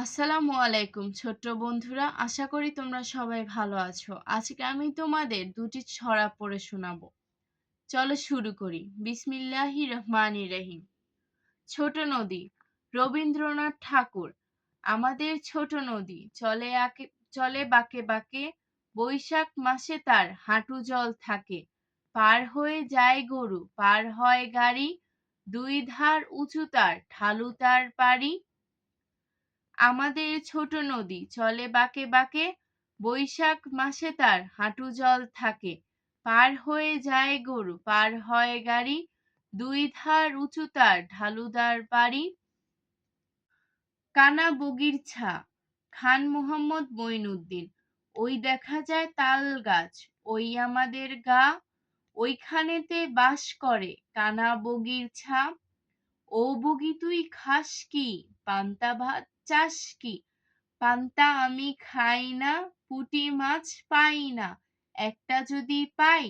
আসসালামু আলাইকুম ছোট্ট বন্ধুরা, আশা করি তোমরা সবাই ভালো আছো। আজকে আমি তোমাদের দুটি ছড়া পড়ে শোনাবো। চলো শুরু করি। বিসমিল্লাহির রহমানির রহিম। ছোট নদী, রবীন্দ্রনাথ ঠাকুর। আমাদের ছোট নদী চলে বাঁকে বাঁকে, বৈশাখ মাসে তার হাঁটু জল থাকে। পার হয়ে যায় গরু, পার হয় গাড়ি, দুই ধার উঁচু তার, ঢালু তার পাড়ি। আমাদের ছোট নদী চলে বাঁকে বাঁকে, বৈশাখ মাসে তার হাঁটু জল থাকে। পার হয়ে যায় গরু, পার হয় গাড়ি, দুই ধার উঁচু তার, ঢালুদার পাড়ি। কানা বগির ছা, খান মোহাম্মদ মঈনুদ্দিন। ওই দেখা যায় তাল গাছ, ওই আমাদের গা, ওইখানেতে বাস করে কানা বগির ছা। ও বগি তুই খাস কি, পান্তা ভাত চাস কি? পান্তা আমি খাই না, পুঁটি মাছ পাই না, একটা যদি পাই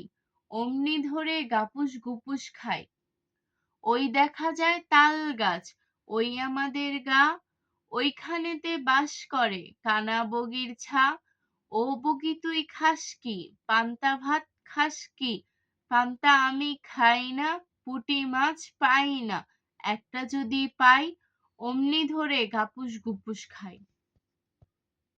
অমনি ধরে গাপুস গুপুস খাই। ওই দেখা যায় তাল গাছ, ওই আমাদের গা, ওইখানেতে বাস করে কানা বগির ছা। ও বগি তুই খাস কি, পান্তা ভাত খাস কি? পান্তা আমি খাই না, পুঁটি মাছ পাই না, একটা যদি পাই অমনি ধরে গাপুস গুপুস খাই।